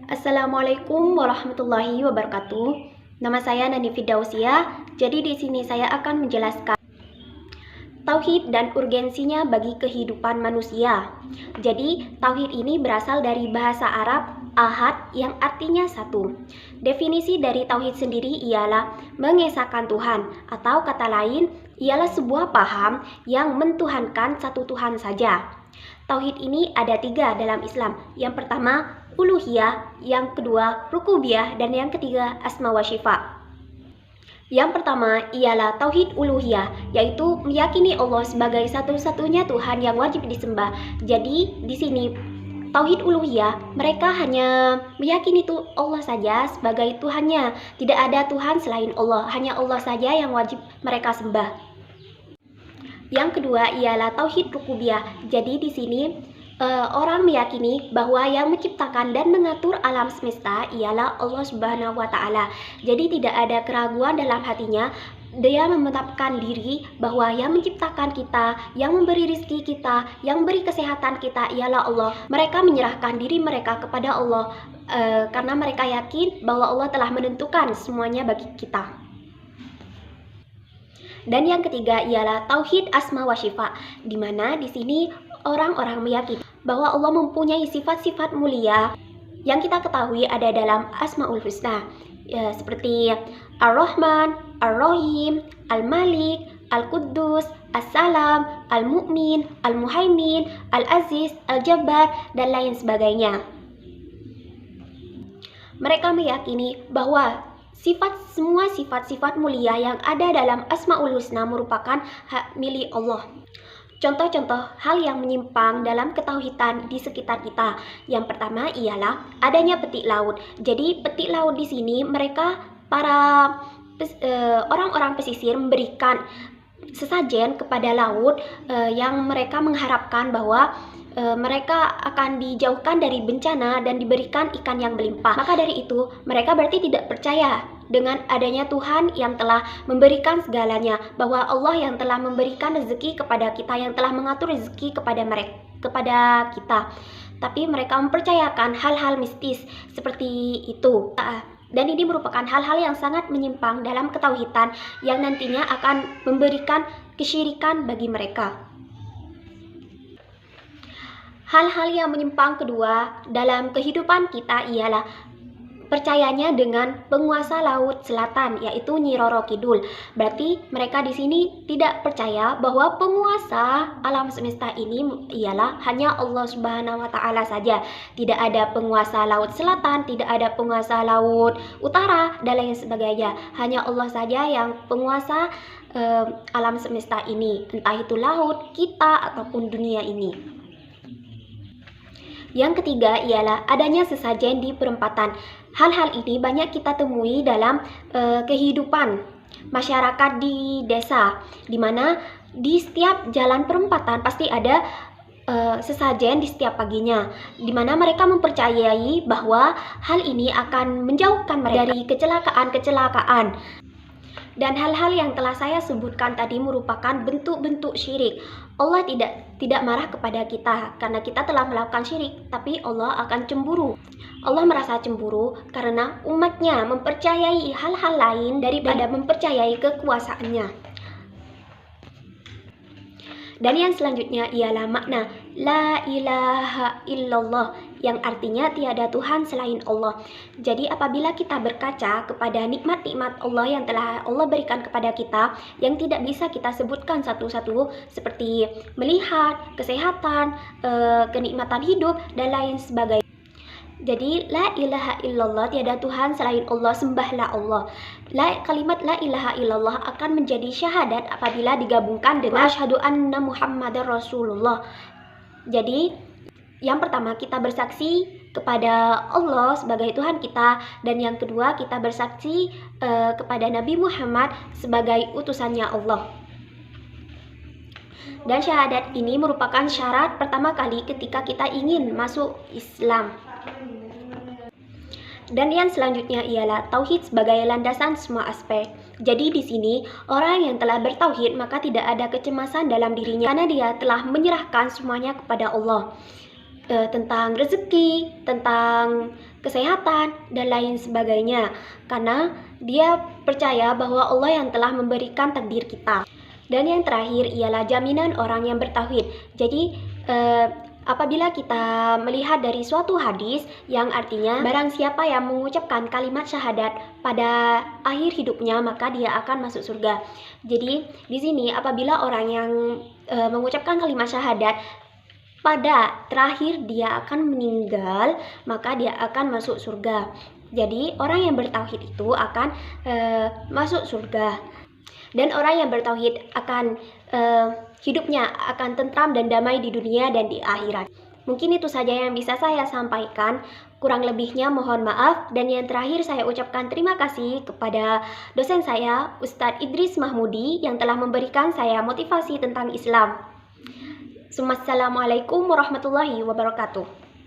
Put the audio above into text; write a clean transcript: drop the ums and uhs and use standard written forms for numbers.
Assalamualaikum warahmatullahi wabarakatuh. Nama saya Nani Fidausia. Jadi di sini saya akan menjelaskan tauhid dan urgensinya bagi kehidupan manusia. Jadi tauhid ini berasal dari bahasa Arab ahad yang artinya satu. Definisi dari tauhid sendiri ialah mengesahkan Tuhan, atau kata lain ialah sebuah paham yang mentuhankan satu Tuhan saja. Tauhid ini ada tiga dalam Islam. Yang pertama uluhiyah, yang kedua rububiyah, dan yang ketiga asma wa syifa. Yang pertama ialah tauhid uluhiyah, yaitu meyakini Allah sebagai satu-satunya Tuhan yang wajib disembah. Jadi di sini tauhid uluhiyah, mereka hanya meyakini Allah saja sebagai Tuhannya. Tidak ada Tuhan selain Allah, hanya Allah saja yang wajib mereka sembah. Yang kedua ialah tauhid rububiyah. Jadi di sini orang meyakini bahwa yang menciptakan dan mengatur alam semesta ialah Allah Subhanahu wa Ta'ala. Jadi tidak ada keraguan dalam hatinya. Dia menetapkan diri bahwa yang menciptakan kita, yang memberi rezeki kita, yang memberi kesehatan kita ialah Allah. Mereka menyerahkan diri mereka kepada Allah karena mereka yakin bahwa Allah telah menentukan semuanya bagi kita. Dan yang ketiga ialah tauhid asma wa syifa, di mana di sini orang-orang meyakini bahwa Allah mempunyai sifat-sifat mulia yang kita ketahui ada dalam Asmaul Husna, seperti Ar-Rahman, Ar-Rahim, Al-Malik, Al-Quddus, As-Salam, Al-Mu'min, Al-Muhaimin, Al-Aziz, Al-Jabbar, dan lain sebagainya. Mereka meyakini bahwa semua sifat-sifat mulia yang ada dalam Asmaul Husna merupakan hak milik Allah. Contoh-contoh hal yang menyimpang dalam ketauhidan di sekitar kita. Yang pertama ialah adanya petik laut. Jadi petik laut di sini mereka para orang-orang pesisir memberikan sesajen kepada laut yang mereka mengharapkan bahwa mereka akan dijauhkan dari bencana dan diberikan ikan yang berlimpah. Maka dari itu mereka berarti tidak percaya dengan adanya Tuhan yang telah memberikan segalanya, bahwa Allah yang telah memberikan rezeki kepada kita, yang telah mengatur rezeki kepada kita. Tapi mereka mempercayakan hal-hal mistis seperti itu. Dan ini merupakan hal-hal yang sangat menyimpang dalam ketauhidan yang nantinya akan memberikan kesyirikan bagi mereka. Hal-hal yang menyimpang kedua dalam kehidupan kita ialah percayanya dengan penguasa laut selatan, yaitu Nyi Roro Kidul. Berarti mereka di sini tidak percaya bahwa penguasa alam semesta ini ialah hanya Allah Subhanahu wa Ta'ala saja. Tidak ada penguasa laut selatan, tidak ada penguasa laut utara, dan lain sebagainya. Hanya Allah saja yang penguasa alam semesta ini, entah itu laut, kita, ataupun dunia ini. Yang ketiga ialah adanya sesajen di perempatan. Hal-hal ini banyak kita temui dalam kehidupan masyarakat di desa, di mana di setiap jalan perempatan pasti ada sesajen di setiap paginya, di mana mereka mempercayai bahwa hal ini akan menjauhkan mereka dari kecelakaan-kecelakaan. Dan hal-hal yang telah saya sebutkan tadi merupakan bentuk-bentuk syirik. Allah tidak marah kepada kita karena kita telah melakukan syirik, tapi Allah akan cemburu. Allah merasa cemburu karena umatnya mempercayai hal-hal lain daripada mempercayai kekuasaannya. Dan yang selanjutnya ialah makna La ilaha illallah, yang artinya tiada Tuhan selain Allah. Jadi apabila kita berkaca kepada nikmat-nikmat Allah yang telah Allah berikan kepada kita, yang tidak bisa kita sebutkan satu-satu, seperti melihat, kesehatan, kenikmatan hidup, dan lain sebagainya. Jadi la ilaha illallah, tiada Tuhan selain Allah, sembahlah Allah. Kalimat la ilaha illallah akan menjadi syahadat apabila digabungkan dengan asyhadu anna Muhammadar Rasulullah. Jadi yang pertama kita bersaksi kepada Allah sebagai Tuhan kita, dan yang kedua kita bersaksi kepada Nabi Muhammad sebagai utusannya Allah. Dan syahadat ini merupakan syarat pertama kali ketika kita ingin masuk Islam. Dan yang selanjutnya ialah tauhid sebagai landasan semua aspek. Jadi di sini orang yang telah bertauhid maka tidak ada kecemasan dalam dirinya karena dia telah menyerahkan semuanya kepada Allah. tentang rezeki, tentang kesehatan, dan lain sebagainya. Karena dia percaya bahwa Allah yang telah memberikan takdir kita. Dan yang terakhir ialah jaminan orang yang bertauhid. Jadi apabila kita melihat dari suatu hadis yang artinya barang siapa yang mengucapkan kalimat syahadat pada akhir hidupnya maka dia akan masuk surga. Jadi di sini apabila orang yang mengucapkan kalimat syahadat pada terakhir dia akan meninggal maka dia akan masuk surga. Jadi orang yang bertauhid itu akan masuk surga. Dan orang yang bertauhid akan hidupnya akan tentram dan damai di dunia dan di akhirat. Mungkin itu saja yang bisa saya sampaikan. Kurang lebihnya mohon maaf. Dan yang terakhir saya ucapkan terima kasih kepada dosen saya, Ustadz Idris Mahmudi, yang telah memberikan saya motivasi tentang Islam. Assalamualaikum warahmatullahi wabarakatuh.